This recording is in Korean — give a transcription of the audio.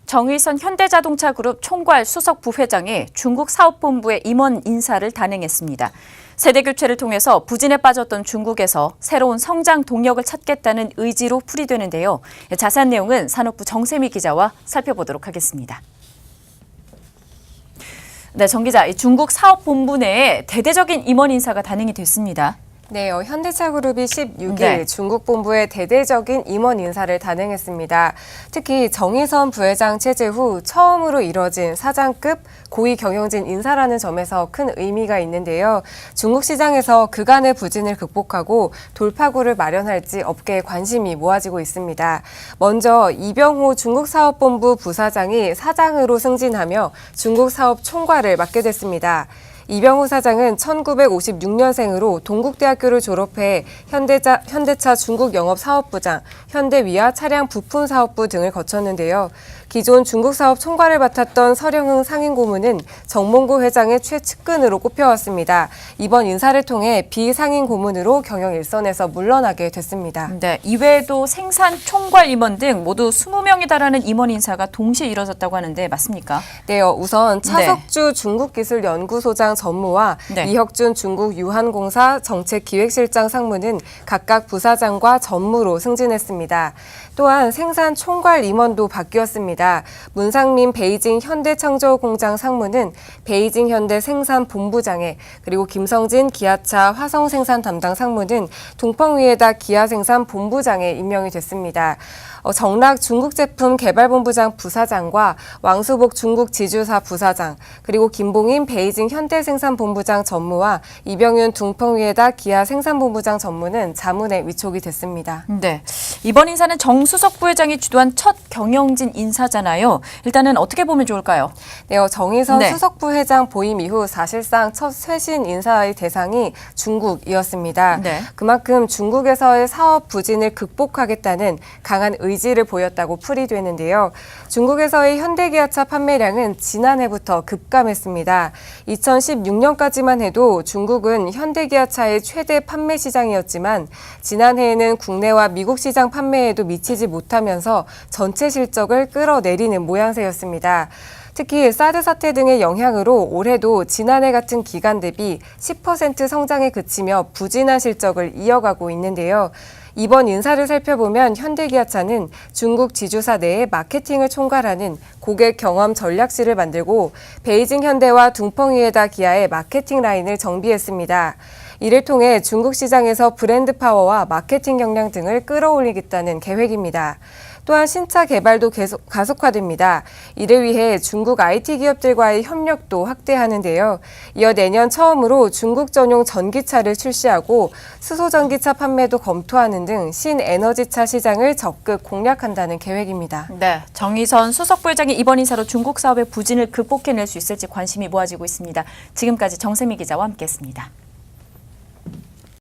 정의선 현대자동차 그룹 총괄 수석 부회장이 중국 사업본부의 임원 인사를 단행했습니다. 세대 교체를 통해서 부진에 빠졌던 중국에서 새로운 성장 동력을 찾겠다는 의지로 풀이되는데요. 자세한 내용은 산업부 정세미 기자와 살펴보도록 하겠습니다. 네, 정 기자, 중국 사업본부 내에 대대적인 임원 인사가 단행이 됐습니다. 네, 현대차그룹이 16일 중국 본부에 대대적인 임원 인사를 단행했습니다. 특히 정의선 부회장 체제 후 처음으로 이뤄진 사장급 고위 경영진 인사라는 점에서 큰 의미가 있는데요. 중국 시장에서 그간의 부진을 극복하고 돌파구를 마련할지 업계에 관심이 모아지고 있습니다. 먼저 이병호 중국사업본부 부사장이 사장으로 승진하며 중국 사업 총괄을 맡게 됐습니다. 이병호 사장은 1956년생으로 동국대학교를 졸업해 현대차 중국 영업사업부장, 현대위아 차량 부품사업부 등을 거쳤는데요. 기존 중국 사업 총괄을 맡았던 서령흥 상임고문은 정몽구 회장의 최측근으로 꼽혀왔습니다. 이번 인사를 통해 비상임 고문으로 경영 일선에서 물러나게 됐습니다. 네, 이외에도 생산 총괄 임원 등 모두 20명에 달하는 임원 인사가 동시에 이뤄졌다고 하는데 맞습니까? 네, 우선 차석주 중국기술연구소장 전무와 이혁준 중국 유한공사 정책기획실장 상무는 각각 부사장과 전무로 승진했습니다. 또한 생산 총괄 임원도 바뀌었습니다. 문상민 베이징 현대창조공장 상무는 베이징 현대 생산본부장에, 그리고 김성진 기아차 화성생산 담당 상무는 동펑위에다 기아생산 본부장에 임명이 됐습니다. 정락 중국제품개발본부장 부사장과 왕수복 중국지주사 부사장, 그리고 김봉인 베이징 현대생산본부장 전무와 이병윤 둥펑위에다 기아생산본부장 전무는 자문에 위촉이 됐습니다. 네, 이번 인사는 정수석 부회장이 주도한 첫 경영진 인사잖아요. 일단은 어떻게 보면 좋을까요? 네, 정의선 수석 부회장 보임 이후 사실상 첫 쇄신 인사의 대상이 중국이었습니다. 그만큼 중국에서의 사업 부진을 극복하겠다는 강한 의지를 보였다고 풀이되는데요. 중국에서의 현대기아차 판매량은 지난해부터 급감했습니다. 2016년까지만 해도 중국은 현대기아차의 최대 판매 시장이었지만 지난해에는 국내와 미국 시장 판매에도 미치지 못하면서 전체 실적을 끌어내리는 모양새였습니다. 특히 사드 사태 등의 영향으로 올해도 지난해 같은 기간 대비 10% 성장에 그치며 부진한 실적을 이어가고 있는데요. 이번 인사를 살펴보면 현대기아차는 중국 지주사 내에 마케팅을 총괄하는 고객 경험 전략실을 만들고 베이징 현대와 둥펑위에다 기아의 마케팅 라인을 정비했습니다. 이를 통해 중국 시장에서 브랜드 파워와 마케팅 역량 등을 끌어올리겠다는 계획입니다. 또한 신차 개발도 계속 가속화됩니다. 이를 위해 중국 IT 기업들과의 협력도 확대하는데요. 이어 내년 처음으로 중국 전용 전기차를 출시하고 수소 전기차 판매도 검토하는 등 신에너지차 시장을 적극 공략한다는 계획입니다. 네, 정의선 수석 부회장이 이번 인사로 중국 사업의 부진을 극복해낼 수 있을지 관심이 모아지고 있습니다. 지금까지 정세미 기자와 함께했습니다.